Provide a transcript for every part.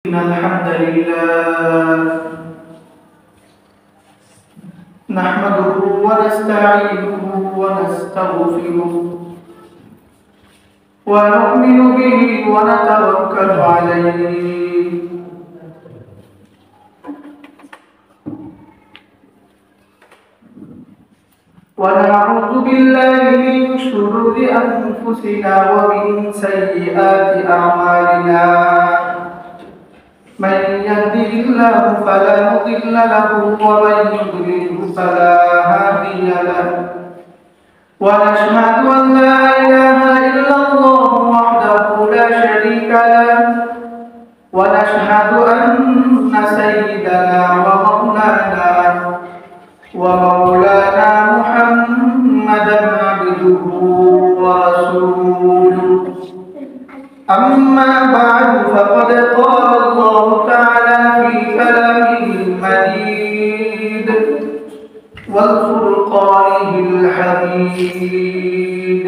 إن الحمد لله نحمده ونستعينه ونستغفره ونؤمن به ونتوكل عليه ونعوذ بالله من شرور أنفسنا ومن سيئات أعمالنا من يهده الله فلا مضل له ومن يضلل فلا هادي له ونشهد أن لا إله إلا الله وحده لا شريك له ونشهد أن سيدنا ومولانا محمدا عبده ورسوله أما بعد فقد قال الله تعالى في كلامه المجيد والفرقانه الحميد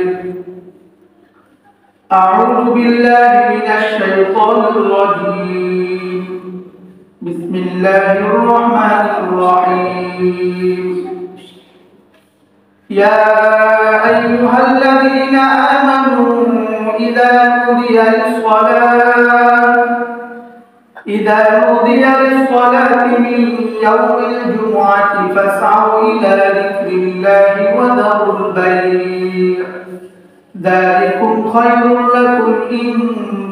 أعوذ بالله من الشيطان الرجيم بسم الله الرحمن الرحيم يا أيها الذين آمنوا إذا نودي للصلاة من يوم الجمعة فاسعوا إلى ذكر الله وذروا البيع ذلكم خير لكم إن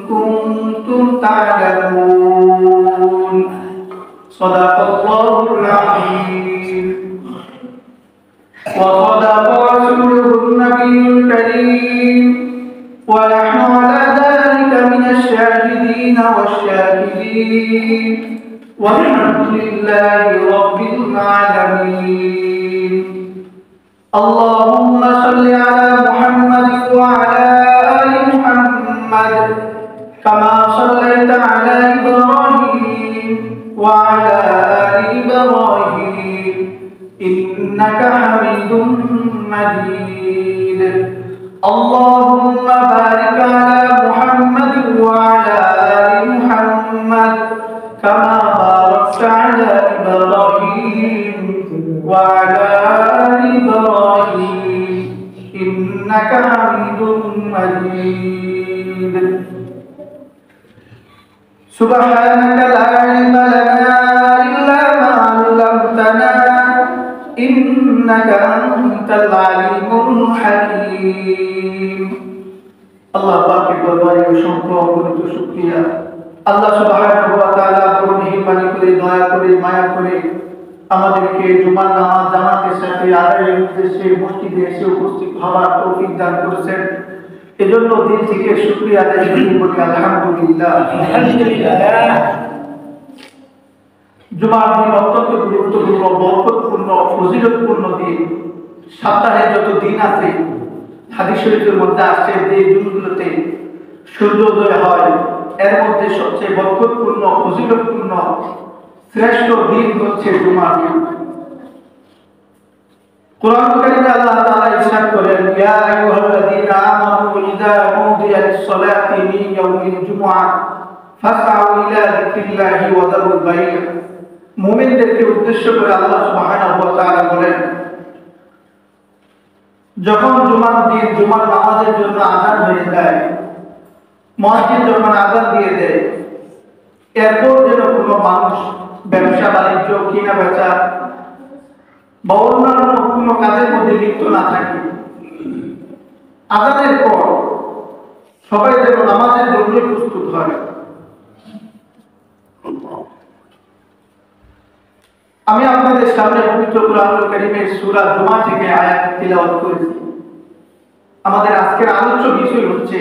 كنتم تعلمون صدق الله العظيم وصدق رسوله النبي الكريم ونحن على ذلك من الشاهدين والشاهدين والحمد لله رب العالمين اللهم صل على محمد وعلى آل محمد كما صليت على إبراهيم وعلى آل إبراهيم إنك حميد مجيد اللهم بارك على محمد وعلى آل محمد كما باركت على إبراهيم وعلى آل إبراهيم إنك حميد مجيد سبحانك لا علم لنا إلا ما علمتنا إنك أنت العليم الحكيم الله পাকের দরবারে অসংখ্য অগণিত শুকরিয়া আল্লাহ সুবহানাহু ওয়া তাআলা বড় মেহেরবানি করে দয়া করে মায়া করে আমাদেরকে জুমার নামাজ জামাতের সাথে আদায়ের উদ্দেশ্যে মসজিদে এসে উপস্থিত হওয়ার তৌফিক দান করেছেন এজন্য দিল থেকে শুকরিয়া আদায় করি আলহামদুলিল্লাহ জুমার দিন অত্যন্ত গুরুত্বপূর্ণ বরকতপূর্ণ ফজিলতপূর্ণ দিন সপ্তাহে যত দিন আছে হাদিস শরীফের মধ্যে আসছে যে দিনগুলোতে সূর্যোদয় হয় এর মধ্যে সবচেয়ে বরকতপূর্ণ ফজিলতপূর্ণ শ্রেষ্ঠ দিন হচ্ছে জুমার দিন কোরআন কারীমে আল্লাহ তাআলা ইরশাদ করেন ইয়া আইয়ুহাল্লাযীনা আমানু ইযা নুদিয়া লিস-সালাতি মিন ইয়াউমিল জুমআহ ফাসআউ ইলা যিকরিল্লাহি ওয়া যারুল বাই' মুমিনদেরকে উদ্দেশ্য করে আল্লাহ সুবহানাহু ওয়া তাআলা বলেন যখন জুমার দিন জুমার নামাজের জন্য আযান হয়ে যায় মসজিদ যখন আযান দিয়ে দেয় এরপর যেন কোনো মানুষ ব্যবসা বাণিজ্য কিনা বেচা বা অন্যান্য কোনো কাজের মধ্যে লিপ্ত না থাকে আযানের পর সবাই যেন নামাজের জন্য প্রস্তুত হয় আমি আপনাদের সামনে পবিত্র কোরআনুল কারীমের সূরা জুমা থেকে আয়াত তিলাওয়াত করেছি আমাদের আজকের আলোচ্য বিষয় হচ্ছে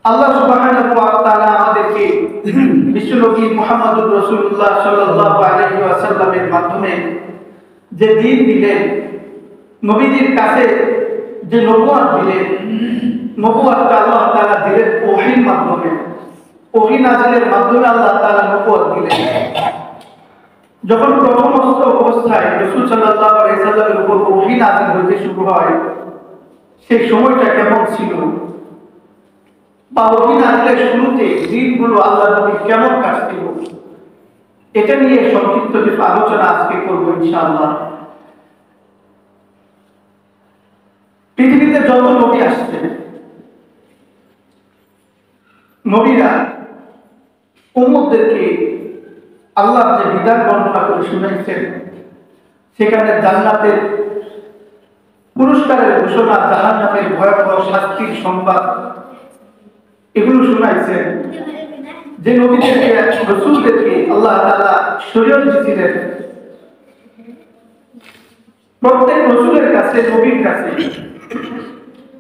আল্লাহ সুবহানাহু ওয়া তাআলা আমাদেরকে বিশ্বনবী মুহাম্মদুর রাসূলুল্লাহ সাল্লাল্লাহু আলাইহি ওয়াসাল্লামের মাধ্যমে যে দ্বীন দিলেন নবীজির কাছে যে নবুয়ত দিলেন নবুয়তটা আল্লাহ তাআলা দিলেন ওহীর মাধ্যমে ওহী নাযিলের মাধ্যমে আল্লাহ তাআলা নবুয়ত দিলেন যখন প্রথম অবস্থায় রাসূল সাল্লাল্লাহু আলাইহি ওয়াসাল্লামের উপর ওহী নাযিল হতে শুরু হয় সেই সময়টা কেমন ছিল বা ওহী নাযিলের শুরুতে দিনগুলো আল্লাহ নবী কেমন কাটছিল, এটা নিয়ে সংক্ষিপ্ত কিছু আলোচনা আজকে করব ইনশাআল্লাহ। পৃথিবীতে যত নবী আসছেন, নবীরা উম্মতদেরকে আল্লাহ যে বিধান বর্ণনা করে শুনাইছেন, সেখানে জান্নাতের পুরস্কারের ঘোষণা, জাহান্নামের ভয়াবহ শাস্তির সংবাদ, এগুলো শুনাইছেন। যে নবীদেরকে, রাসূলদেরকে আল্লাহ তাআলা শরীয়ত দিয়েছিলেন, প্রত্যেক রাসূলের কাছে, নবীর কাছে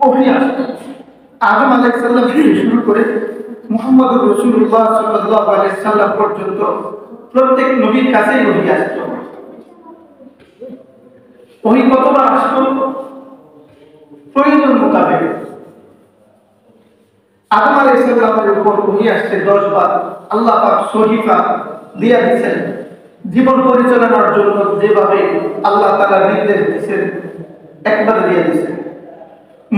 ওহী আসে। আদম আলাইহিস সালাম থেকে শুরু করে মুহাম্মদুর রাসূলুল্লাহ সাল্লাল্লাহু আলাইহি সাল্লাম পর্যন্ত প্রত্যেক নবীর কাছেই ওহী আসতো। ওহী কতবার আসতো? প্রয়োজন মোতাবেক। আদম আলাইহিস সালামের উপর ওহী আসছে 10 বার। আল্লাহ পাক সহিফা দিয়া দিয়েছেন জীবন পরিচালনার জন্য, যেভাবে আল্লাহ তাআলা নির্দেশ দিয়েছেন একবার দিয়ে দিয়েছেন।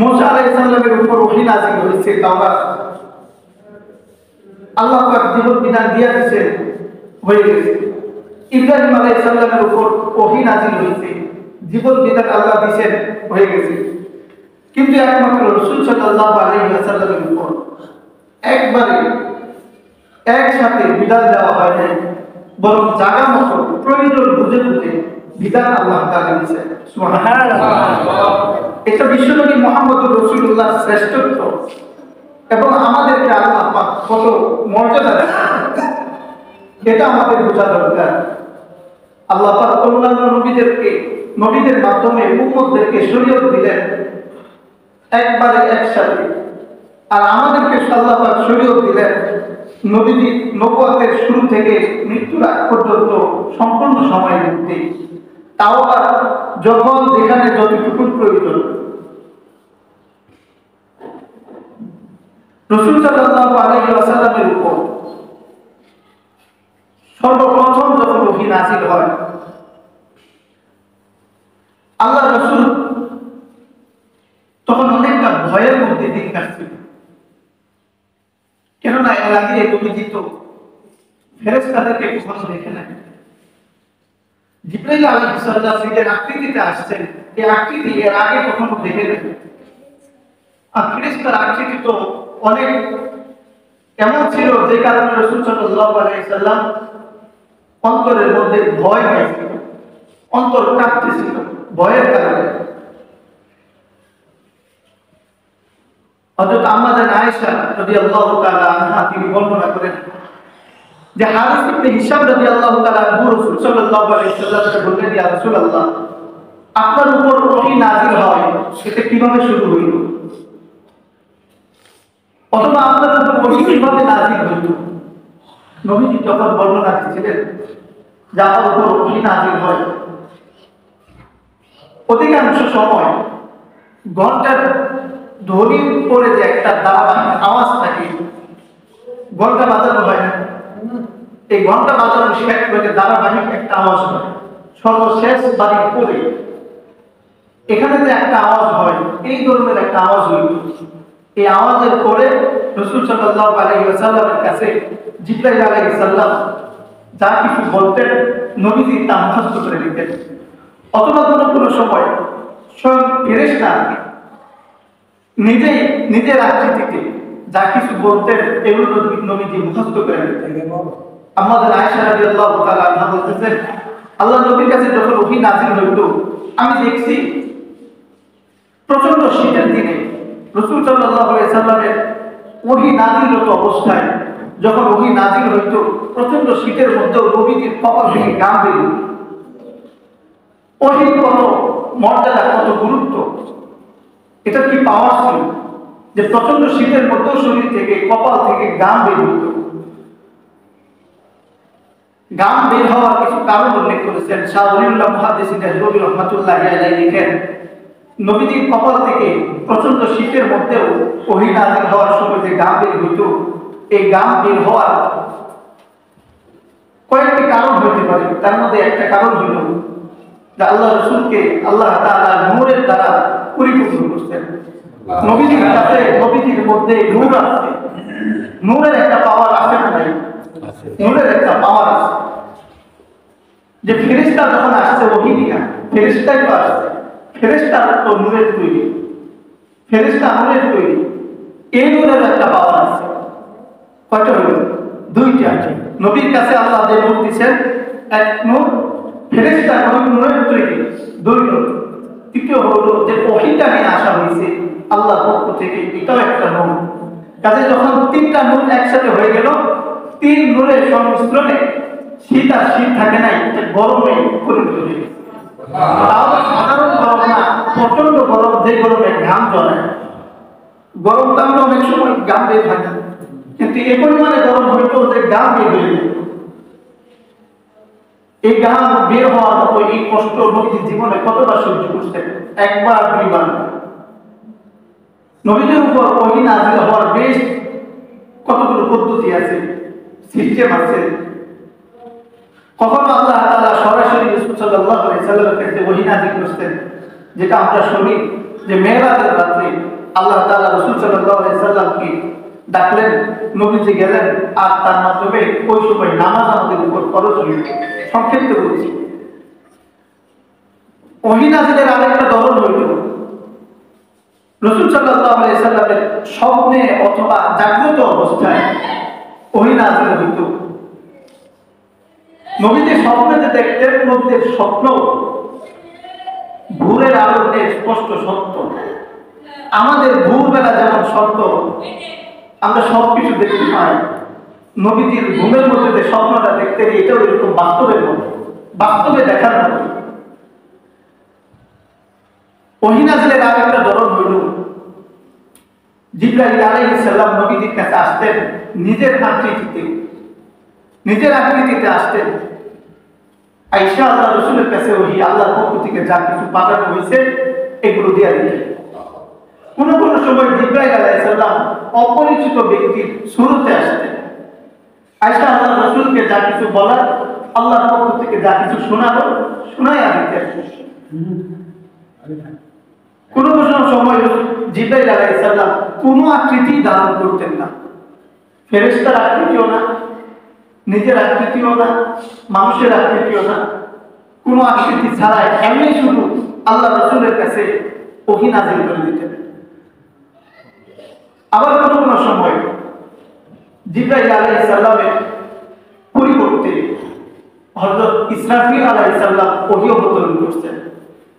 মুসা আলাইহিস সালামের উপর ওহী নাযিল হয়েছে তাওরাত। আল্লাহ পাক জীবন বিধান দিয়া দিয়েছেন, হয়ে গেছে। ইব্রাহিম আলাইহিস সালামের উপর ওহী নাযিল হয়েছে, জীবন বিধান আল্লাহ দিয়েছেন, হয়ে গেছে। কিন্তু একমাত্র রাসূল সাল্লাল্লাহু আলাইহি ওয়াসাল্লামের উপর একবারে একসাথে বিধান দেওয়া হয় নাই, বরং জায়গা মতো প্রয়োজন বুঝে বুঝে বিধান আল্লাহ তাআলা দিয়েছেন। সুবহানাল্লাহ। এটা বিশ্বনবী মুহাম্মদুর রাসূলুল্লাহ শ্রেষ্ঠত্ব এবং আমাদেরকে আল্লাহ পাক কত মর্যাদা দেন, এটা আমাদের বোঝা দরকার। আল্লাহ পাক অন্যান্য নবীদের মাধ্যমে উম্মতদেরকে শরীয়ত দিলেন একবারে একসাথে, আর আমাদেরকে আল্লাহ পাক শরীয়ত দিলেন নবুয়তের শুরু থেকে মৃত্যুর আগ পর্যন্ত সম্পূর্ণ সময়ের মধ্যে, তাও আবার যখন যেখানে যতটুকু প্রয়োজন। রাসূল সাল্লাল্লাহু আলাইহি ওয়াসাল্লামের উপর সর্বপ্রথম যখন ওহী নাযিল হয়, আল্লাহ রাসূল তখন অনেকটা ভয়ের মধ্যে দিন কাটছিল। কেননা এর আগে নবীজি তো ফেরেশতাদেরকে কখনো দেখে নাই। জিবরাইল আলাইহিস সালাম নিজের আকৃতিতে আসছেন, এই আকৃতি এর আগে কখনো দেখে নাই। আর ফেরেশতার আকৃতি তো অনেক এমন ছিল যে কারণে রাসূল সাল্লাল্লাহু আলাইহি সাল্লাম অন্তরের মধ্যে ভয় পাইছিল, অন্তর কাঁপতেছিল ভয়ের কারণে। হযরত আম্মাজান আয়েশা রাদিয়াল্লাহু তাআলা আনহা তিনি বর্ণনা করেন যে হারিস ইবনে হিশাম রাদিয়াল্লাহু তাআলা আনহু রাসূল সাল্লাল্লাহু আলাইহি সাল্লামকে বললেন, ইয়া রাসূলুল্লাহ, আপনার উপর ওহী নাযিল হয় সেটা কিভাবে শুরু হইল, অথবা আপনার উপর ওহী কিভাবে নাযিল হইল? নবীজি তখন বর্ণনা দিয়েছিলেন যে আমার উপর ওহী নাযিল হয় অধিকাংশ সময় ঘন্টার ধ্বনির পরে যে একটা ধারাবাহিক আওয়াজ থাকে, ঘন্টা বাজানো হয় না, এই ঘন্টা বাজানোর শেষ করে ধারাবাহিক একটা আওয়াজ হয়, সর্বশেষ বাড়ির পরে এখানে যে একটা আওয়াজ হয়, এই ধরনের একটা আওয়াজ হইল। এই আওয়াজের পরে রাসূল সাল্লাল্লাহু আলাইহি ওয়াসাল্লামের কাছে জিবরাইল আলাইহিস সালাম যা কিছু বলতেন, নবীজি তা মুখস্থ করে নিতেন। অথবা কোনো সময় স্বয়ং ফেরেশতা নিজের আকৃতিতে যা কিছু বলতেন, এগুলো নবীজি মুখস্থ করে নিতেন। আমাদের আয়েশা রাদিয়াল্লাহু তাআলা আনহা বলতেছেন, আল্লাহ নবীর কাছে যখন ওহী নাযিল হইত, আমি দেখছি প্রচন্ড শীতের দিনে রাসূল সাল্লাল্লাহু আলাইহি সাল্লামের ওহী নাযিলরত অবস্থায় যখন ওহী নাযিল হইত, প্রচন্ড শীতের মধ্যেও নবীজির কপাল থেকে ঘাম বের হতো। ওহীর কত মর্যাদা, কত গুরুত্ব, এটা কি পাওয়ার ছিল যে প্রচন্ড শীতের মধ্যেও শরীর থেকে, কপাল থেকে ঘাম বের হতো। ঘাম বের হওয়ার কিছু কারণ উল্লেখ করেছেন শাহ ওলিউল্লাহ মুহাদ্দিসিন আজরবি রাহমাতুল্লাহি আলাইহি লিখেন, নবীজির কপাল থেকে প্রচন্ড শীতের মধ্যেও ওহী নাযিল হওয়ার সময় যে ঘাম বের হতো, এই ঘাম বের হওয়ার কয়েকটি কারণ হতে পারে। তার মধ্যে একটা কারণ হলো যে আল্লাহ রাসূলকে আল্লাহ তাআলা নূরের দ্বারা পরিপূর্ণ করছেন। নবীজির কাছে নবীজির মধ্যে নূর আছে, নূরের একটা পাওয়ার আছে না নাই? নূরের একটা পাওয়ার আছে। যে ফেরেশতা যখন আসছে ওহী নিয়ে, ফেরেশতাই তো আসছে, ফেরেশতা তো নূরের তৈরি, ফেরেশতা নূরের তৈরি, এই নূরের একটা পাওয়ার আছে। কয়টা হইল? দুইটা। নবীর কাছে আল্লাহ যে নূর দিচ্ছেন, এক নূর, ফেরেশতা নূরের তৈরি, দুই নূর। তৃতীয় হলো যে ওহীটা নিয়ে আসা হয়েছে আল্লাহর পক্ষ থেকে, এটাও একটা নূর। কাজে যখন তিনটা নূর একসাথে হয়ে গেল, তিন নূরের সংমিশ্রণে শীত আর শীত থাকে নাই, গরমে পরিণত হয়ে গেছে। সাধারণ গরম না, প্রচন্ড গরম, যে গরমে ঘাম জ্বলে। গরমটা আমরা অনেক সময় ঘাম বের থাকি, কিন্তু এ পরিমাণে গরম হইতো যে ঘাম বের হয়ে যেত। এই ঘাম বের হওয়ার মতো এই কষ্ট নবীর জীবনে কতবার সহ্য করছেন? একবার, দুইবার। নবীদের উপর ওহী নাযিল হওয়ার বেশ কতগুলো পদ্ধতি আছে, সিস্টেম আছে। কখনো আল্লাহ তাআলা সরাসরি রাসূল সাল্লাল্লাহু আলাইহি সাল্লামের কাছে ওহী নাযিল করতেন, যেটা আমরা শুনি যে মেরাজের রাতে আল্লাহ তাআলা রাসূল সাল্লাল্লাহু আলাইহি সাল্লামকে ডাকলেন, নবীজি গেলেন, আর তার মাধ্যমে ওই সময় নামাজ আমাদের উপর ফরজ হয়ে গেল। সংক্ষিপ্ত বলছি, ওহী নাযিলের আরেকটা ধরন হইল রাসূল সাল্লাল্লাহু আলাইহি সাল্লামের স্বপ্নে অথবা জাগ্রত অবস্থায় ওহী নাযিল হইত। নবীদের স্বপ্নেতে দেখতেন, নবীদের স্বপ্ন ভোরের আলোতে স্পষ্ট সত্য। আমাদের ভোরবেলা যেমন সত্য, আমরা সবকিছু দেখতে পাই, নবীজির ঘুমের মধ্যে যে স্বপ্নটা দেখতে, এটাও এরকম বাস্তবের মতো, বাস্তবে দেখার মতো। ওহী নাযিলের আরেকটা ধরন হইল জিবরাইল আলাইহিস সালাম নবীজির কাছে আসতেন নিজের আকৃতিতে আসতেন। আয়েশা আল্লাহ রাসূলের কাছে ওহী আল্লাহর পক্ষ থেকে যা কিছু পাঠানো হয়েছে এগুলো দিয়ে দিতেন। কোন কোন সময় জিবরাইল আলাইহিস সালাম অপরিচিত ব্যক্তির সুরতে আসতেন। আয়েশা আল্লাহ রাসূলকে যা কিছু বলার, আল্লাহর পক্ষ থেকে যা কিছু শোনালো, শোনাইয়া দিতেন। কোন কোন সময় জিবরাইল আলাইহিস সালাম কোনো আকৃতি ধারণ করতেন না, ফেরেশতার আকৃতিও না, নিজের আকৃতিও না, মানুষের আকৃতিও না, কোনো আকৃতি ছাড়াই এমনি শুধু আল্লাহ রাসূলের কাছে ওহী নাযিল করে দিতেন। আবার কোন কোন সময় জিবরাইল আলাইহিস সালামের পরিবর্তে হযরত ইসরাফিল আলাইহিস সালাম ওহী অবতরণ করতেন।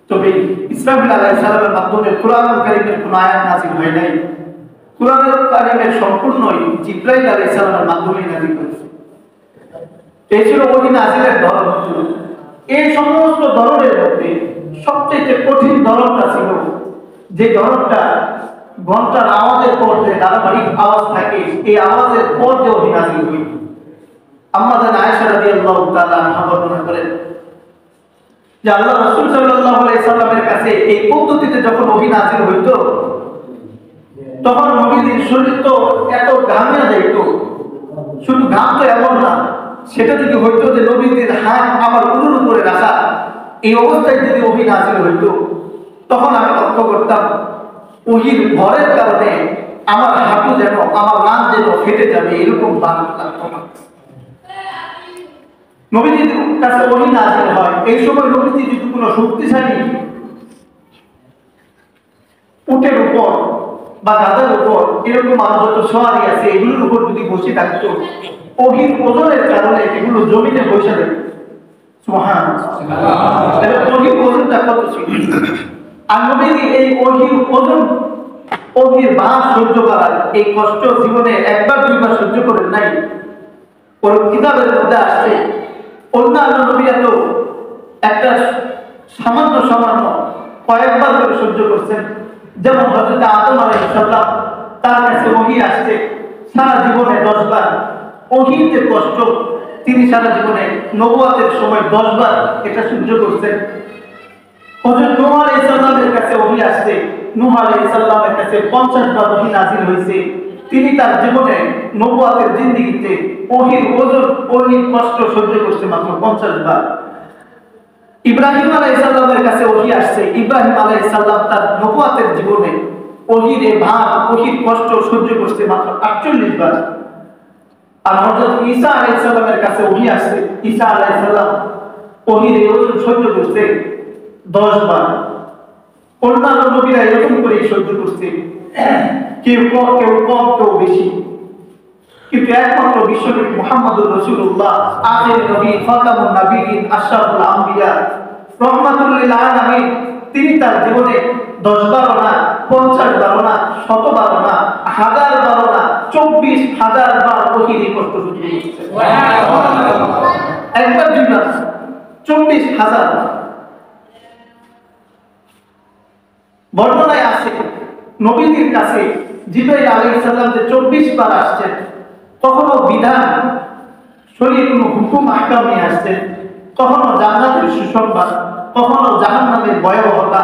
তবে ইসরাফিল আলাইহিস সালামের মাধ্যমে কুরআনুল কারীমের কোন আয়াত নাযিল হয় নাই। কুরআনুল কারীমের সম্পূর্ণই জিবরাইল আলাইহিস সালামের মাধ্যমে নাযিল হয়েছে। এই ছিল ওহী নাযিলের ধরন। এই সমস্ত ধরনের মধ্যে সবচেয়ে কঠিন ধরনটা ছিল যে ধরনটা ঘন্টার আওয়াজের পর যে ধারাবাহিক আওয়াজ থাকে, এই আওয়াজের পর যে ওহী নাযিল হইত। আম্মা জান আয়েশা রাদিয়াল্লাহু তাআলা আনহা বর্ণনা করেন যে আল্লাহ রাসূল সাল্লাল্লাহু আলাইহি সাল্লামের কাছে এই পদ্ধতিতে যখন ওহী নাযিল হইত, তখন নবীজির শরীর তো এত ঘামিয়ে যাইত। শুধু ঘাম তো এমন না, সেটা যদি হইতো যে নবীজির হাত আমার উরুর উপরে রাখা, এই অবস্থায় যদি ওহী নাযিল হইত, তখন আমি লক্ষ্য করতাম ওহীর ভরের কারণে আমার হাঁটু যেন, আমার রান যেন ফেটে যাবে, এরকম ভাব লাগতো না। নবীজির কাছে ওহী নাযিল হয়, এই সময় নবীজি যদি কোনো শক্তিশালী উটের উপর বা গাধার উপর, এরকম আর যত সওয়ারি আছে, এগুলোর উপর যদি বসে থাকতো, ওহীর ওজনের কারণে এগুলো জমিনে বসে যেত। সুবহানাল্লাহ। ওহীর ওজনটা কত ছিল! আর নবীজি এই ওহীর ওজন, ওহীর ভার সহ্য করার এই কষ্ট জীবনে একবার দুইবার সহ্য করেন নাই। ওর কিতাবের মধ্যে আসছে অন্যান্য নবীরা তো একটা সামান্য কয়েকবার করে সহ্য করছেন। যেমন হযরত আদম আলাইহিস সালাম, তার কাছে ওহী আসছে সারা জীবনে 10 বার। ওহীর যে কষ্ট, তিনি সারা জীবনে নবুয়তের সময় 10 বার এটা সহ্য করছেন। হযরত নূহ আলাইহিস সালামের কাছে ওহী আসছে, নূহ আলাইহিস সালামের কাছে 50 বার ওহী নাযিল হয়েছে। তিনি তার জীবনে নবুয়তের জিন্দেগিতে ওহীর ওজন, ওহীর কষ্ট সহ্য করতে মাত্র 50 বার। ইব্রাহিম আলাইহিস সালামের কাছে ওহী আসছে, ইব্রাহিম আলাইহিস সালাম তার নবুয়তের জীবনে ওহির ভাব, ওহির কষ্ট সহ্য করছে মাত্র 48 বার। আর হযরত ঈসা আলাইহিস সালামের কাছে ওহী আসছে, ঈসা আলাইহিস সালাম ওহির ওজন সহ্য করছে 10 বার। অন্যান্য নবীরা এরকম করে সহ্য করছে, কেউ কম কেউ বেশি। কিন্তু একমাত্র বিশ্বনবী মুহাম্মদুর রাসূলুল্লাহ আখির নবী, খাতামুন নবিয়্যিন, আশরাফুল আম্বিয়া, রাহমাতুল লিল আলামিন, তিনি তার জীবনে 10 বার না, 50 বার না, 100 বার না, 1000 বার না, 24,000 বার ওহীর কষ্ট সহ্য করেছেন। সুবহানাল্লাহ। একবার দুই বার, 24,000 বার। বর্ণনায় আছে নবীদের কাছে জিবরাইল আলাইহিস সালাম যে 24 বার আসছেন, কখনো বিধান শরীয়ত কোনো হুকুম আহকাম নিয়ে আসছেন, কখনো জান্নাতের সুসংবাদ, কখনো জাহান্নামের ভয়াবহতা,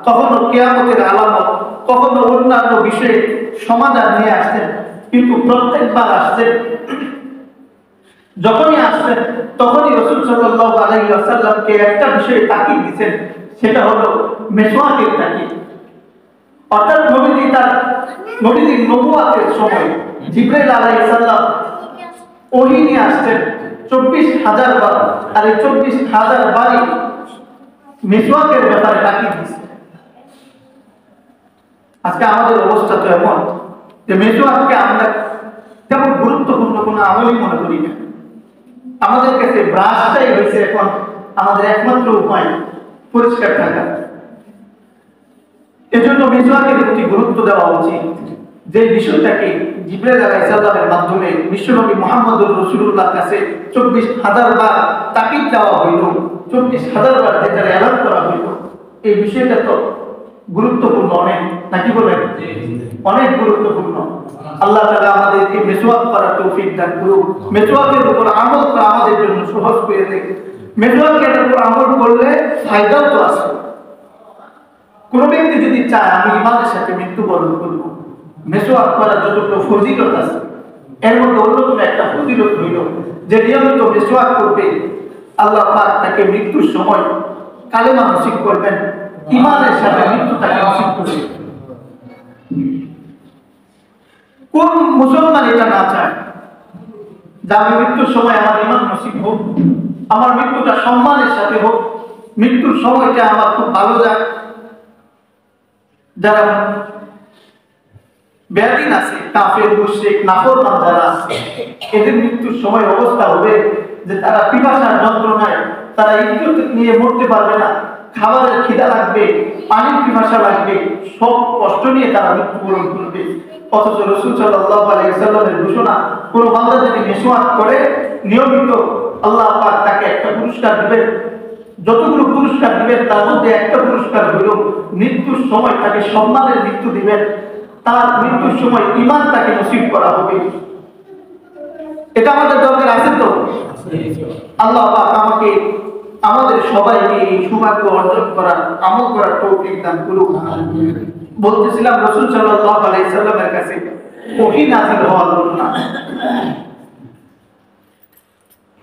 কখনো কিয়ামতের আলামত, কখনো অন্যান্য বিষয়ে সমাধান নিয়ে আসছেন। কিন্তু প্রত্যেকবার আসছেন, যখনই আসছেন তখনই রাসূল সাল্লাল্লাহু আলাইহি ওয়াসাল্লামকে একটা বিষয়ে তাকিদ দিয়েছেন, সেটা হলো মিসওয়াকের তাকিদ। অর্থাৎ নবীজির নবুয়াতের সময় জিবরাইল আলাইহিস সালাম ওহী নিয়ে আসছেন 24,000 বার, আর এই 24,000 বারই মিসওয়াকের ব্যাপারে তাকিদ দিয়েছেন। আজকে আমাদের অবস্থা তো এমন যে মিসওয়াককে আমরা তেমন গুরুত্বপূর্ণ কোনো আমলই মনে করি না। আমাদের কাছে ব্রাশটাই হয়েছে এখন আমাদের একমাত্র উপায় পরিষ্কার থাকা। এজন্য মিসওয়াকের প্রতি গুরুত্ব দেওয়া উচিত, যে বিষয়টাকে জিবরাইল আলাইহিস সালামের মাধ্যমে বিশ্বনবী মুহাম্মদুর রাসূলুল্লাহর কাছে 24,000 বার তাকিদ দেওয়া হইল, 24,000 বার যেটা এলান করা হইল, এই বিষয়টা তো গুরুত্বপূর্ণ অনেক, নাকি বলেন? অনেক গুরুত্বপূর্ণ। আল্লাহ তাআলা আমাদেরকে মিসওয়াক করার তৌফিক দান করুন, মিসওয়াকের উপর আমল করা আমাদের জন্য সহজ করে দেন। মিসওয়াকের উপর আমল করলে ফায়দাও তো আছে। কোন ব্যক্তি যদি চায় আমি ইমানের সাথে মৃত্যুবরণ করব, মিসওয়াক করার যতটুকু ফজিলত আছে এর মধ্যে অন্যতম একটা ফজিলত হইল যে নিয়মিত মিসওয়াক করবে, আল্লাহ পাক তাকে মৃত্যুর সময় কালেমা নসিব করবেন, ইমানের সাথে মৃত্যু তাকে নসিব করবে। কোন মুসলমান এটা না চায় যে আমি মৃত্যুর সময় আমার ইমান নসিব হোক, আমার মৃত্যুটা সম্মানের সাথে হোক, মৃত্যুর সময়টা আমার খুব ভালো যাক। যারা বেদিন আছে, কাফের, মুশরিক, নাফরমান যারা আছে, এদের মৃত্যুর সময় অবস্থা হবে যে তারা পিপাসার যন্ত্রণায় তারা ইজ্জত নিয়ে মরতে পারবে না, খাবারের খিদা লাগবে, পানির পিপাসা লাগবে, সব কষ্ট নিয়ে তারা মৃত্যুবরণ করবে। অথচ রাসূল সাল্লাল্লাহু আলাইহি ওয়াসাল্লামের ঘোষণা, কোন বান্দা যদি মিসওয়াক করে নিয়মিত, আল্লাহ পাক তাকে একটা পুরস্কার দিবেন। যতগুলো পুরস্কার দিবেন তার মধ্যে একটা পুরস্কার হলো মৃত্যুর সময় তাকে সম্মানের মৃত্যু দিবেন, তার মৃত্যুর সময় ঈমান তাকে নসিব করা হবে। এটা আমাদের দরকার আছে তো? আল্লাহ পাক আমাকে আমাদের সবাইকে এই সৌভাগ্য অর্জন করার, আমল করার তৌফিক দান করুন। বলতেছিলাম রাসূল সাল্লাল্লাহু আলাইহি সাল্লামের কাছে ওহী নাযিল হওয়ার ঘটনা।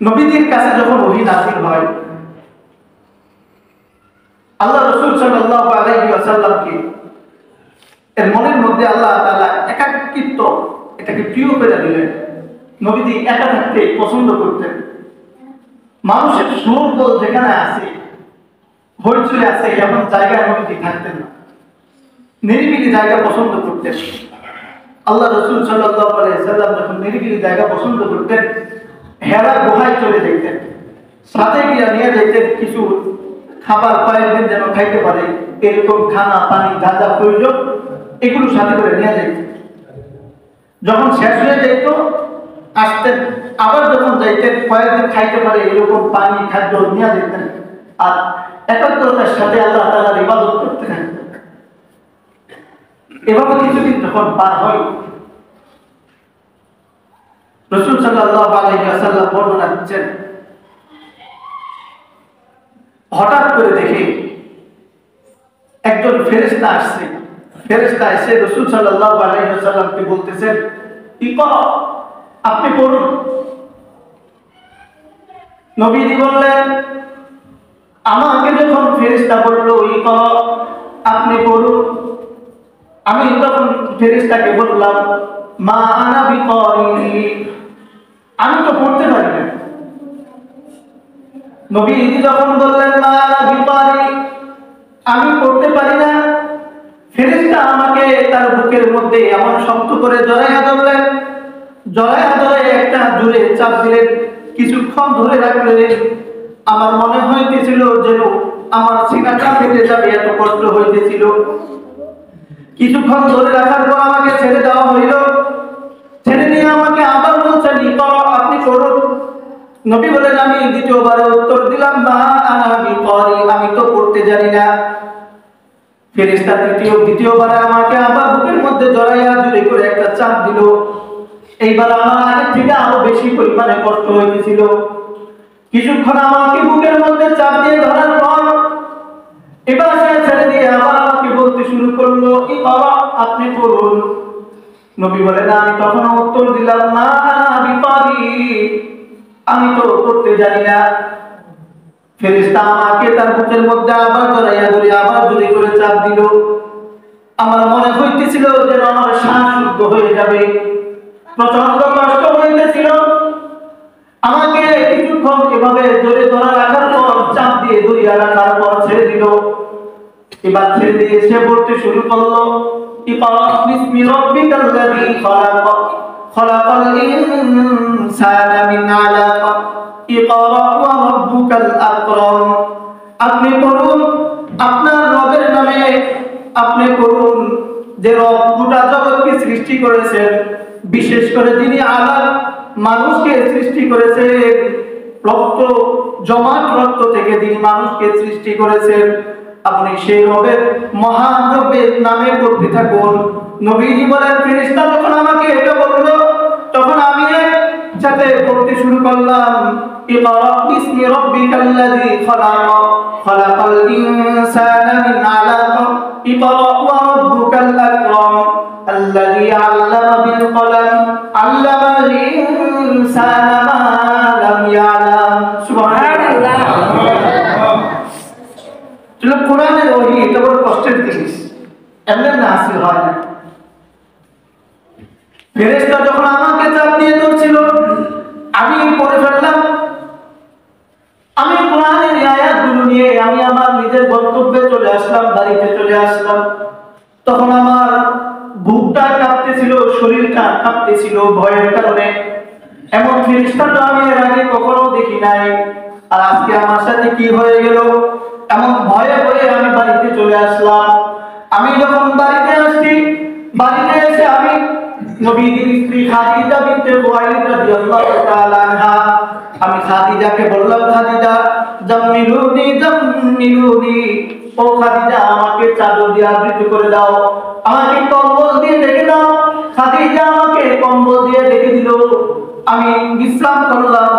নবীদের কাছে যখন ওহী নাযিল হয়, আল্লাহ রাসূল সাল্লাল্লাহু আলাইহি ওয়াসাল্লামকে এর মনের মধ্যে আল্লাহ তাআলা একাকিত্ব এটাকে প্রিয় করে দিলেন। নবীজি একা থাকতে পছন্দ করতেন। মানুষের শোরগোল যেখানে আছে, হইচই আছে, এমন জায়গায় নবীজি থাকতেন না, নিরিবিলি জায়গা পছন্দ করতেন। আল্লাহ রাসূল সাল্লাল্লাহু আলাইহি ওয়াসাল্লাম যখন নিরিবিলি জায়গা পছন্দ করতেন, হেরা গুহায় চলে যেতেন, সাথে গিয়ে নিয়ে যেতেন কিছু খাবার, কয়েকদিন যেন খাইতে পারে এরকম খানা পানি যা যা প্রয়োজন এগুলো সাথে করে নিয়ে যেতেন। যখন শেষ হয়ে যেত আসতেন, আবার যখন যাইতেন কয়েকদিন খাইতে পারে এরকম পানি খাদ্য নিয়ে যেতেন, আর একাগ্রতার সাথে আল্লাহ তাআলার ইবাদত করতে থাকতেন। এভাবে কিছুদিন যখন পার হয়, রাসূল সাল্লাল্লাহু আলাইহি ওয়াসাল্লাম বর্ণনা দিচ্ছেন, হঠাৎ করে দেখে একজন ফেরেশতা আসছে। ফেরেশতা এসে রাসূল সাল্লাল্লাহু আলাইহি ওয়াসাল্লামকে বলতেছেন, ইকরা, আপনি পড়ুন। নবীজি বললেন, আমাকে যখন ফেরেশতা বলল ইকরা, আপনি পড়ুন, আমি তখন ফেরেশতাকে বললাম, মা আনা বিকারি, আমি তো পড়তে পারি না। নবীজি যখন বললেন মা আনা বিকারি, আমি পড়তে পারি না, ফেরেশতা আমাকে তার বুকের মধ্যে এমন শক্ত করে জড়াইয়া ধরলেন, জড়াইয়া ধরে একটা জোরে চাপ দিলেন, কিছুক্ষণ ধরে রাখলেন। আমার মনে হইতেছিল যেন আমার সিনাটা ফেটে যাবে, এত কষ্ট হইতেছিল। কিছুক্ষণ ধরে রাখার পর আমাকে ছেড়ে দেওয়া হইল। ছেড়ে দিয়ে আমাকে আবার বলছেন, আপনি করুন। নবী বলেন, আমি দ্বিতীয়বারে উত্তর দিলাম, মা আনা বিকারি, আমি তো পড়তে জানি না। ফেরেশতা দ্বিতীয়বারে আমাকে আবার বুকের মধ্যে জড়াইয়া জোরে করে একটা চাপ দিল। এইবার আমার আগের থেকে আরো বেশি পরিমাণে কষ্ট হইতেছিল। কিছুক্ষণ আমাকে বুকের মধ্যে চাপ দিয়ে ধরার পর এবার সে ছেড়ে দিয়ে আবার আমাকে বলতে শুরু করলো, ইকরা, আপনি পড়ুন। নবী বলেন, আমি তখন উত্তর দিলাম, মা আনা বিকারি, আমি তো পড়তে জানি না। ফেরেশতা আমাকে তার বুকের মধ্যে আবার জড়াইয়া ধরে আবার জোরে করে চাপ দিল। আমার মনে হইতেছিল যেন আমার শ্বাস রুদ্ধ হয়ে যাবে, প্রচন্ড কষ্ট হইতেছিল। আমাকে কিছুক্ষণ এভাবে জোরে ধরা রাখার পর চাপ দিয়ে ধরিয়া রাখার পর ছেড়ে দিল। এবার ছেড়ে দিয়ে সে পড়তে শুরু করলো, ইকরা বিসমি রাব্বিকাল্লাযী খালাক, খালাকাল ইনসানা মিন আলাক, ইকরা ওয়া রাব্বুকাল আকরাম। আপনি পড়ুন আপনার রবের নামে, আপনি পড়ুন যে রব গোটা জগৎকে সৃষ্টি করেছেন, বিশেষ করে যিনি আলাক মানুষকে সৃষ্টি করেছেন, রক্ত জমাট রক্ত থেকে যিনি মানুষকে সৃষ্টি করেছেন, আপনি সেই রবের মহান রবের নামে পড়তে থাকুন। নবীজি বলেন, ফেরেশতা যখন আমাকে এটা বলল তখন আমি সাথে পড়তে শুরু করলাম, ইকরা বিসমি রাব্বিকাল্লাযী খালাক, খালাকাল ইনসানা মিন আলাক, ইকরা ওয়া রাব্বুকাল আকরাম, আল্লাযী আল্লামা বিল কলম, আল্লামাল ইনসানা মা লাম ইয়ালাম। সুবহানাল্লাহ। কোরআনের ওহী এটা বড় কষ্টের জিনিস, এমনি নাসিল হয় না। ফেরেশতা যখন আমাকে চাপ দিয়ে ধরছিল, আমি পড়ে ফেললাম। আমি কোরআনের আয়াতগুলো নিয়ে আমি আমার নিজের গন্তব্যে চলে আসলাম, বাড়িতে চলে আসলাম। তখন আমার বুকটা কাঁপতেছিল, শরীরটা কাঁপতেছিল ভয়ের কারণে। এমন ফেরেশতা তো আমি এর আগে কখনো দেখি নাই। আর আজকে আমার সাথে কি হয়ে গেল, এমন ভয়ে ভয়ে আমি বাড়িতে চলে আসলাম। আমি যখন বাড়িতে আসছি, বাড়িতে এসে আমি নবীর স্ত্রী খাদিজা বিনতে খুয়াইলিদ রাদিয়াল্লাহু তাআলা আনহা, আমি খাদিজাকে বললাম, খাদিজা জাম্মিলুনি জাম্মিলুনি, ও খাদিজা আমাকে চাদর দিয়ে আবৃত করে দাও, আমাকে কম্বল দিয়ে ঢেকে দাও। খাদিজা আমাকে কম্বল দিয়ে ঢেকে দিল। আমি বিশ্রাম করলাম।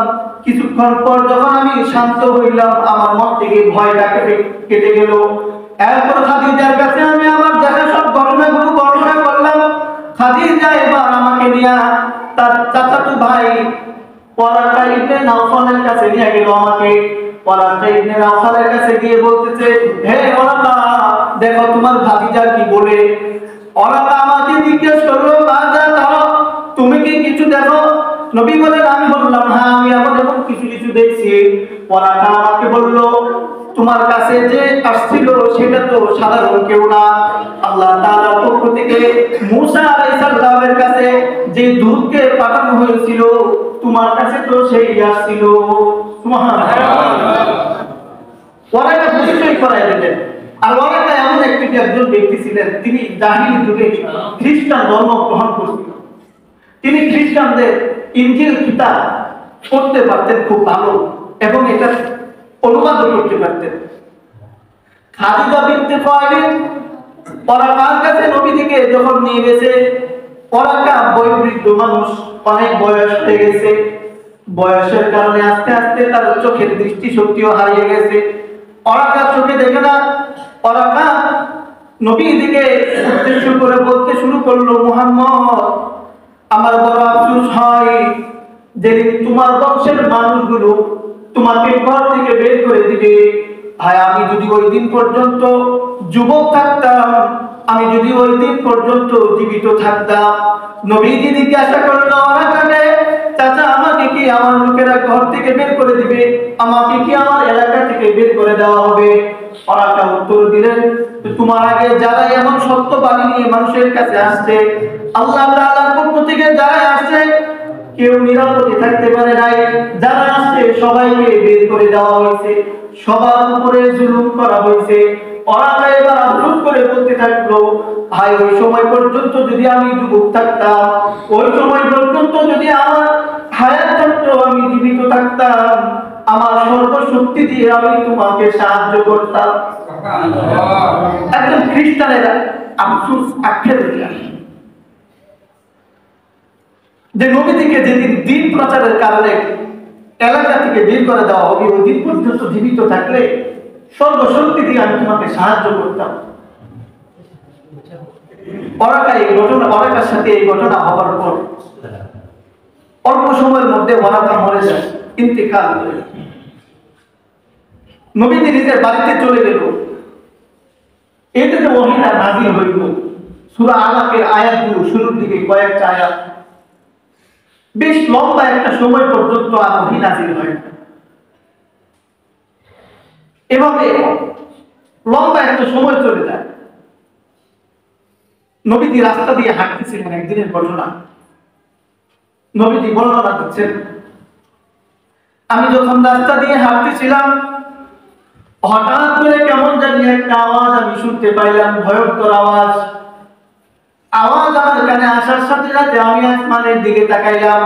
কিছুক্ষণ পর যখন আমি শান্ত হইলাম, আমার মন থেকে ভয়টা কেটে গেল। এরপর খাদিজার কাছে আমি আমার দেখা সব ঘটনাগুলো বর্ণনা করলাম। খাদিজা এবার আমাকে নিয়ে তার চাচাতো ভাই ওয়ারাকা ইবনে নাওফালের কাছে নিয়ে গেল। আমাকে ওয়ারাকা ইবনে নাওফালের কাছে গিয়ে বলতেছে, হে ওয়ারাকা, দেখো তোমার ভাতিজা কি বলে। ওয়ারাকা আমাকে জিজ্ঞেস করলো, বাজা তারা তুমি কি কিছু দেখো? নবী বলেন, আমি বললাম, হ্যাঁ আমি এমন কিছু কিছু দেখছি। ওয়ারাকা আমাকে বলল, তোমার কাছে যে আসছিল সেটা তো সাধারণ কেউ না, আল্লাহ তাআলার পক্ষ থেকে মুসা আলাইহিস সালামের কাছে যে দূতকে পাঠানো হয়েছিল, তোমার কাছে তো সেই আসছিল। সুবহানাল্লাহ। ওয়ারাকা পরিচয় করায় দিলেন। আর ওয়ারাকা এমন একজন ব্যক্তি ছিলেন, তিনি জাহিলি যুগে খ্রিস্টান ধর্ম গ্রহণ করেছিলেন। তিনি খ্রিস্টানদের ইনজিল কিতাব পড়তে পারতেন খুব ভালো, এবং এটা অনুবাদ করতে পারতেন। খাদিজা বিনতে খুয়াইলিদ ওয়ারাকার কাছে নবীজিকে যখন নিয়ে গেছে, ওয়ারাকা বয়োবৃদ্ধ মানুষ, অনেক বয়স হয়ে গেছে। বয়সের কারণে আস্তে আস্তে তার চোখের দৃষ্টিশক্তিও হারিয়ে গেছে। ওয়ারাকা চোখে দেখে না। ওয়ারাকা নবীজিকে উদ্দেশ্য করে বলতে শুরু করলো, মুহাম্মদ, আমার বড় আফসোস হয় যে তোমার বংশের মানুষগুলো তোমাকে ঘর থেকে বের করে দিবে। ভাই, আমি যদি ওই দিন পর্যন্ত যুবক থাকতাম আমি যদি ওই দিন পর্যন্ত জীবিত থাকতাম, নবীজি জিজ্ঞাসা করলো ওরাকাকে, চাচা আমাকে কি আমার লোকেরা ঘর থেকে বের করে দিবে, আমাকে কি আমার এলাকা থেকে বের করে দেওয়া হবে? ওরাকা উত্তর দিলেন, তোমার আগে যারা এমন সত্য বাণী নিয়ে মানুষের কাছে আসছে, আল্লাহ তাআলার পক্ষ থেকে যারা আসছে, কেউ নিরাপদে থাকতে পারে নাই। যারা আসছে সবাইকে বের করে দেওয়া হয়েছে, সবার উপরে জুলুম করা হয়েছে। ওরাকা এবার আফসোস করে বলতে থাকলো, ভাই ওই সময় পর্যন্ত যদি আমি যুবক থাকতাম, ওই সময় পর্যন্ত যদি আমার হায়াত থাকতো, আমি জীবিত থাকতাম, আমার সর্বশক্তি দিয়ে আমি তোমাকে সাহায্য করতাম। একদম খ্রিস্টানেরা আফসোস আখ্যা দিলেন যে নবীজিকে যেদিন দিন প্রচারের কারণে এলাকা থেকে বের করে দেওয়া হবে, ওই দিন পর্যন্ত জীবিত থাকলে সর্বশক্তি দিয়ে আমি তোমাকে সাহায্য করতাম। ওরাকার সাথে এই ঘটনা হওয়ার পর অল্প সময়ের মধ্যে ওরাকা মরে যায়, ইন্তেকাল করে। নবীজি নিজের বাড়িতে চলে গেল। এতে যে ওহীটা নাযিল হইল, সূরা আলাকের আয়াতগুলো শুরুর দিকে কয়েকটা আয়াত, বেশ লম্বা একটা সময় পর্যন্ত আর ওহী নাযিল হয়। এভাবে লম্বা একটা সময় চলে যায়। নবীজি রাস্তা দিয়ে হাঁটতেছিলেন, একদিনের ঘটনা। নবীজি বর্ণনা দিচ্ছেন, আমি যখন রাস্তা দিয়ে হাঁটতেছিলাম, হঠাৎ করে কেমন জানি একটা আওয়াজ আমি শুনতে পাইলাম, ভয়ঙ্কর আওয়াজ। আওয়াজ আমার কানে আসার সাথে সাথে আমি আসমানের দিকে তাকাইলাম।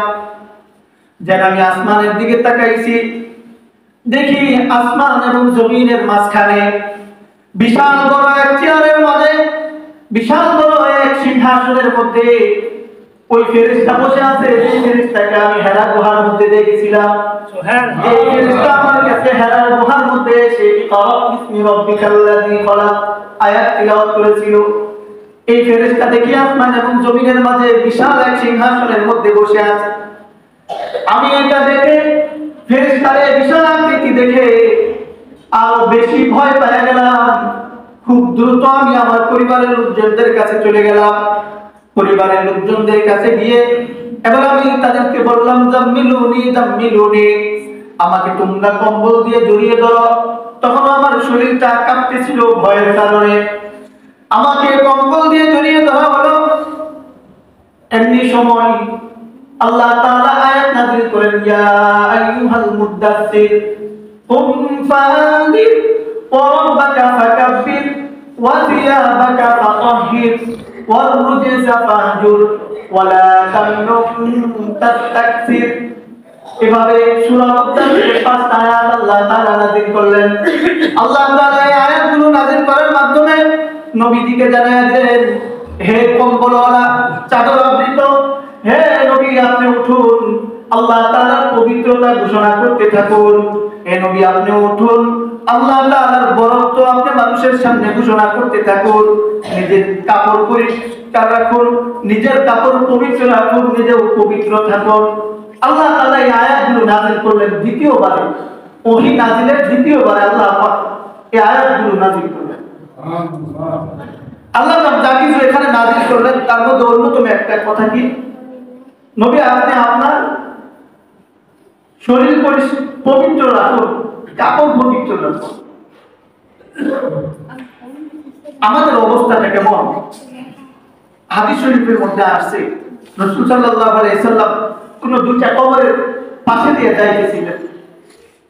যেন আমি আসমানের দিকে তাকাইছি, দেখি আসমান এবং জমিনের মাঝখানে বিশাল বড় এক চেয়ারের মাঝে, বিশাল বড় এক সিংহাসনের মধ্যে ওই ফেরেশতা বসে আছে, যে ফেরেশতাকে আমি হেরা গুহার মধ্যে দেখেছিলাম। যে ফেরেশতা আমার কাছে হেরা গুহার মধ্যে এসে ইকরা বিসমি রাব্বিকাল্লাযী খলাক আয়াত তিলাওয়াত করেছিল, এই ফেরেশতা দেখি আসমান এবং জমিনের মাঝে বিশাল এক সিংহাসনের মধ্যে বসে আছে। আমি এটা দেখে, ফেরেশতার এই বিশাল আকৃতি দেখে আরো বেশি ভয় পেয়ে গেলাম। খুব দ্রুত আমি আমার পরিবারের লোকজনদের কাছে চলে গেলাম। পরিবারের লোকজনদের কাছে গিয়ে এবার আমি তাদেরকে বললাম, জাম্মিলুনি জাম্মিলুনি, আমাকে তোমরা কম্বল দিয়ে জড়িয়ে ধরো। তখন আমার শরীরটা কাঁপতেছিল ভয়ের কারণে। আমাকে কম্বল দিয়ে জড়িয়ে ধরা হলো। এমনি সময় আল্লাহ তাআলা আয়াত নাযিল করেন, ইয়া আইয়ুহাল মুদ্দাসসির কুম ফাআনদির ওয়া রাব্বাকা ফাকাব্বির ওয়া সিয়াবাকা ফাতাহহির ওয়ার রুজসা ফাহজুর ওয়া লা তামনুন তাস্তাকসির। এভাবে সূরা মুদ্দাসসিরের 5টা আয়াত আল্লাহ তাআলা নাযিল করলেন। আল্লাহ তাআলা এই আয়াতগুলো নাযিল করার মাধ্যমে নবীজিকে জানায় দেন, হে কম্বলওয়ালা, চাদর আবৃত, হে নবী আপনি উঠুন, আল্লাহ তাআলার পবিত্রতা ঘোষণা করতে থাকুন। হে নবী আপনি উঠুন, আল্লাহ তাআলার বরত্ব আপনি মানুষের সামনে ঘোষণা করতে থাকুন। নিজের কাপড় পরিষ্কার রাখুন, নিজের কাপড় পবিত্র রাখুন, নিজেও পবিত্র থাকুন। আল্লাহ তাআলা এই আয়াতগুলো নাযিল করলেন দ্বিতীয়বারে, ওহী নাযিলের দ্বিতীয়বারে আল্লাহ পাক এই আয়াতগুলো নাযিল করলেন। আল্লাহ পাক যা কিছু এখানে নাযিল করলেন তার মধ্যে অন্যতম একটা কথা কি, নবী আপনি আপনার শরীর পবিত্র রাখুন, কাপড় পবিত্র রাখুন। আমাদের অবস্থাটা কেমন? হাদিস শরীফের মধ্যে আসছে, রাসূল সাল্লাল্লাহু আলাইহি সাল্লাম কোন দুইটা কবরের পাশে দিয়ে যাইতেছিলেন।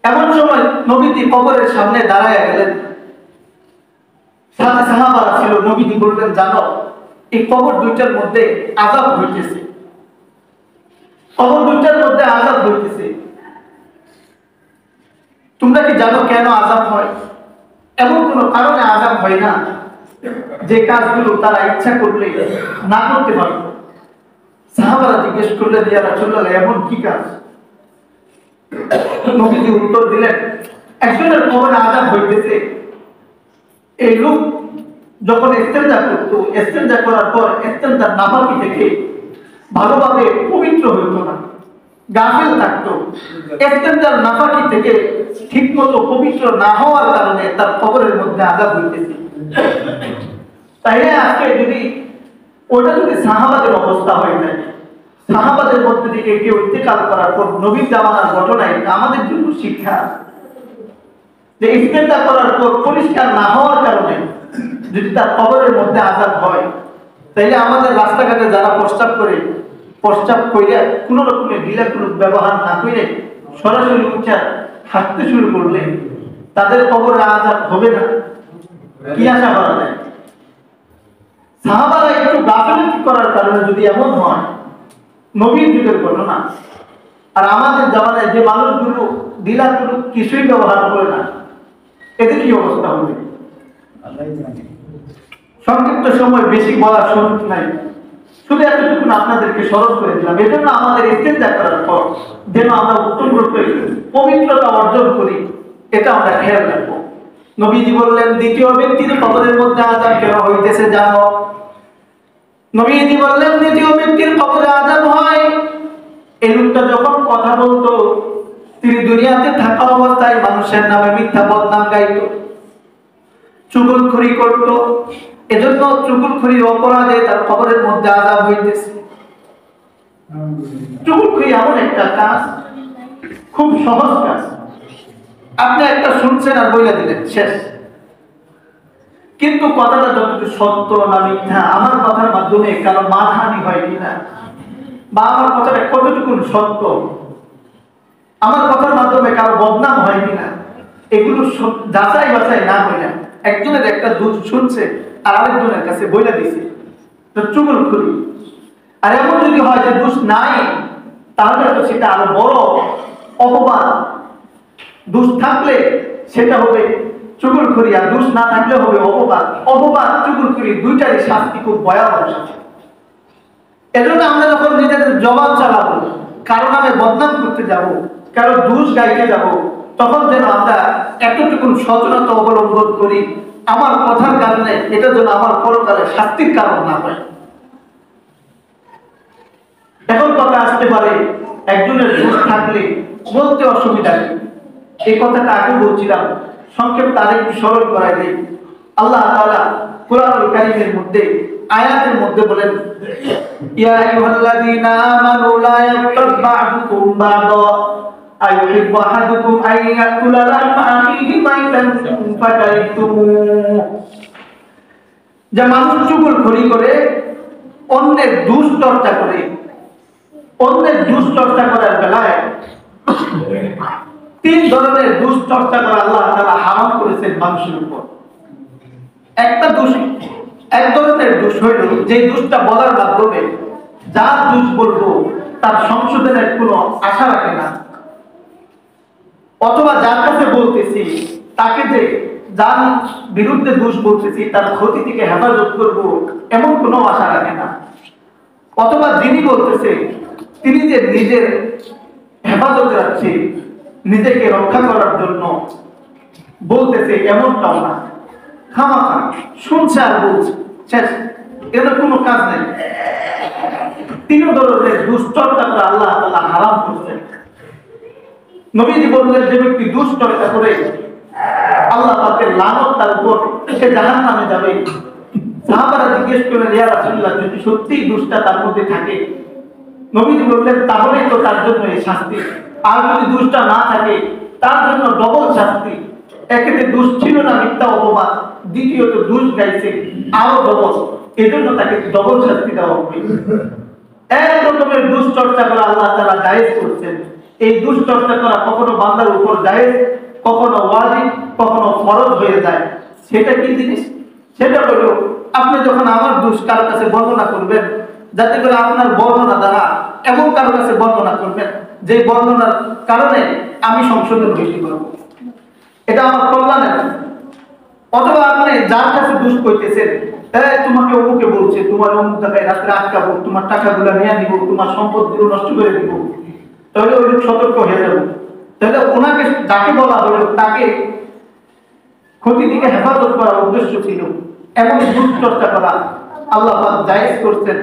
এমন সময় নবীজি কবরের সামনে দাঁড়ায় গেলেন। সাথে সাহাবারা ছিল। নবীজি বললেন, জানো এই কবর দুইটার মধ্যে আযাব হইতেছে, কবর দুইটার মধ্যে আযাব হইতেছে। তোমরা কি জানো কেন আযাব হয়? এমন কোন কারণে আযাব হয় না যে কাজগুলো তারা ইচ্ছা করলে না করতে পারত। সাহাবারা জিজ্ঞেস করলেন, ইয়া রাসূলুল্লাহ এমন কি কাজ? নবীজি উত্তর দিলেন, একজনের কবরে আযাব হইতেছে, এই লোক যখন ইস্তেনজা করতো, ইস্তেনজা করার পর ইস্তেনজার নাপাকি থেকে ভালোভাবে পবিত্র হইতো না, গাফিল থাকতো। ইস্তেনজার নাপাকি থেকে ঠিকমতো পবিত্র না হওয়ার কারণে তার কবরের মধ্যে আযাব হইতেছে। তাইলে আজকে যদি ওটা যদি সাহাবাদের অবস্থা হয়ে যায়, সাহাবাদের মধ্যে থেকে কেউ ইন্তেকাল করার পর নবীর জামানার ঘটনায় আমাদের জন্য শিক্ষা, যে ইস্তেঞ্জা করার পর পরিষ্কার না হওয়ার কারণে যদি তার কবরের মধ্যে আযাব হয়, তাইলে আমাদের রাস্তাঘাটে যারা প্রস্রাব করে কোনো রকমের ঢিলাকুলুক ব্যবহার না করে সরাসরি উঠে হাঁটতে শুরু করলে তাদের কবরে আযাব হবে না? কি আশা করা যায়? সাহাবারা একটু গাফিলতি করার কারণে যদি এমন হয়, নবীর যুগের ঘটনা, আর আমাদের জামানায় যে মানুষগুলো ঢিলাকুলুক কিছুই ব্যবহার করে না, এদের কি অবস্থা হবে? সংক্ষিপ্ত সময় বেশি বলার সুযোগ নাই, শুধু এতটুকু আপনাদেরকে স্মরণ করে দিলাম। এজন্য আমাদের ইস্তেঞ্জা করার পর যেন আমরা উত্তম রূপে পবিত্রতা অর্জন করি, এটা আমরা খেয়াল রাখবো। নবীজি বললেন, দ্বিতীয় ব্যক্তির কবরের মধ্যে আযাব কেন হইতেছে জানো? নবীজি বললেন, দ্বিতীয় ব্যক্তির কবরে আযাব হয় এই লোকটা যখন কথা বলতো, তিনি দুনিয়াতে থাকা অবস্থায় মানুষের নামে মিথ্যা বদনাম গাইতো, চুগলখড়ি করত, এজন্য চুগলখড়ির অপরাধে তার কবরের মধ্যে আযাব হইতেছে। চুগলখড়ি এমন একটা কাজ, খুব সহজ কাজ, আপনি একটা শুনছেন আর বইলা দিলেন, শেষ। কিন্তু কথাটা যতটুকু সত্য না মিথ্যা, আমার কথার মাধ্যমে কারো মানহানি হয় কিনা, বা আমার কথাটা কতটুকু সত্য, আমার কথার মাধ্যমে কারো বদনাম হয় কিনা, এগুলো যাচাই বাছাই না হয় না, একজনের একটা দোষ শুনছে আর আরেকজনের কাছে বইলা দিছে, তো চুগলখড়ি। আর এমন যদি হয় যে দোষ নাই, তাহলে তো সেটা আরো বড় অপবাদ। দোষ থাকলে সেটা হবে চুগলখড়ি, আর দোষ না থাকলে হবে অপবাদ। অপবাদ চুগলখড়ি দুইটারই শাস্তি খুব ভয়াবহ শাস্তি। এজন্য আমরা যখন নিজেদের জবাব চালাবো, কারো নামে বদনাম করতে যাব, কারো দোষ গাইতে যাব, তখন যেন আমরা এতটুকু সচেতনতা অবলম্বন করি, আমার কথার কারণে এটা যেন আমার পরকালে শাস্তির কারণ না হয়। এখন কথা আসতে পারে, একজনের দোষ থাকলে বলতে অসুবিধা নেই, এই কথাটা আগে বলছিলাম, সংক্ষেপে তার একটু স্মরণ করাই দেই। আল্লাহ তাআলা কুরআনুল কারীমের মধ্যে আয়াতের মধ্যে বলেন, ইয়া আইয়ুহাল্লাযীনা আমানু লা ইয়াগতাব বা'দুকুম বা'দা আইয়ুহিব্বু আহাদুকুম আন ইয়াকুলা লাহমা আখিহি মাইতান ফাকারিহতুমুহ। যে মানুষ চুগলখড়ি করে, অন্যের দোষ চর্চা করে, অন্যের দোষ চর্চা করার বেলায় তিন ধরনের দোষ চর্চা করা আল্লাহ তাআলা হারাম করেছেন মানুষের উপর। একটা দোষ, এক ধরনের দোষ হইল যে দোষটা বলার মাধ্যমে যার দোষ বলবো তার সংশোধনের কোনো আশা রাখে না, অথবা যার কাছে বলতেছি তাকে যে যার বিরুদ্ধে দোষ বলতেছি তার ক্ষতি থেকে হেফাজত করবো এমন কোনো আশা রাখে না, অথবা যিনি বলতেছে তিনি যে নিজের হেফাজত রাখছে, নিজেকে রক্ষা করার জন্য বলতেছে এমনটাও না, খামাখা শুনছে আর বলছে, শেষ, এদের কোনো কাজ নেই। তিন ধরনের দুশ্চর্চা করে আল্লাহ তাআলা হারাম করেছেন। নবীজি বললেন, যে ব্যক্তি দুশ্চর্চা করে আল্লাহ পাকের লানত তার উপর, সে জাহান্নামে যাবে। সাহাবারা জিজ্ঞেস করলেন, ইয়া রাসূলুল্লাহ, যদি সত্যিই দুষ্টা তার মধ্যে থাকে, নবীজি বললেন, তাহলেই তো তার জন্য এই শাস্তি। আর যদি দুষ্টা না থাকে, তার জন্য ডবল শাস্তি। একেতে দোষ ছিল না, মিথ্যা অপবাদ, দ্বিতীয়ত দোষ গাইছে, আরো ডবল, এজন্য তাকে ডবল শাস্তি দেওয়া হবে। এক রকমের দুশ্চর্চা করা আল্লাহ তাআলা জায়েজ করছেন। এই দুশ্চর্চা করা কখনো বান্দার উপর জায়েজ, কখনো ওয়াজিব, কখনো ফরজ হয়ে যায়। সেটা কি জিনিস? সেটা হলো আপনি যখন আমার দোষ কারোর কাছে বর্ণনা করবেন, যাতে করে আপনার বর্ণনা দ্বারা এমন কারোর কাছে বর্ণনা করবেন যে বর্ণনার কারণে আমি সংশোধন হইতে পারবো, এটা আমার কল্যাণের। অথবা আপনি যার কাছে দোষ কইতেছেন, তোমাকে অমুকে বলছে, তোমার অমুক জায়গায় রাত্রে আটকাবো, তোমার টাকাগুলো নিয়ে নিব, তোমার সম্পদগুলো নষ্ট করে দিব, তাহলে ওই লোক সতর্ক হয়ে যাবে। তাহলে ওনাকে যাকে বলা হলো তাকে ক্ষতি থেকে হেফাজত করার উদ্দেশ্য ছিল, এমন দুশ্চর্চা করা আল্লাহ পাক জায়েজ করছেন।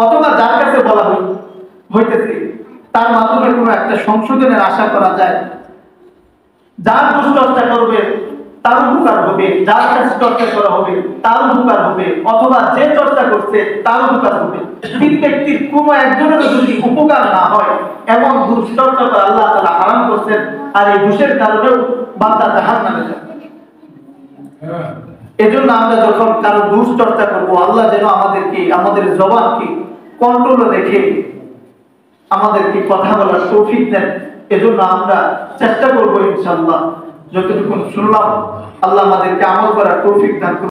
অথবা যার কাছে বলা হইতেছে তার মাধ্যমে কোনো একটা সংশোধনের আশা করা যায়। যার দুশ্চর্চা করবে তার উপকার হবে, যার কাছে চর্চা করা হবে তার উপকার হবে, অথবা যে চর্চা করছে তার উপকার হবে। তিন ব্যক্তির কোনো একজনের যদি উপকার না হয় এমন দুশ্চর্চা তো আল্লাহ তাআলা হারাম করছেন, আর এই দোষের কারণেও বান্দা জাহান্নামে যাবে। এজন্য আমরা যখন কারো দুশ্চর্চা করবো, আল্লাহ যেন আমাদেরকে আমাদের জবানকে কন্ট্রোলে রেখে আমাদেরকে কথা বলার তৌফিক দেন। এজন্য আমরা চেষ্টা করবো ইনশাআল্লাহ, যতটুকু শুনলাম আল্লাহ আমাদেরকে আমল করার তৌফিক দান করুন।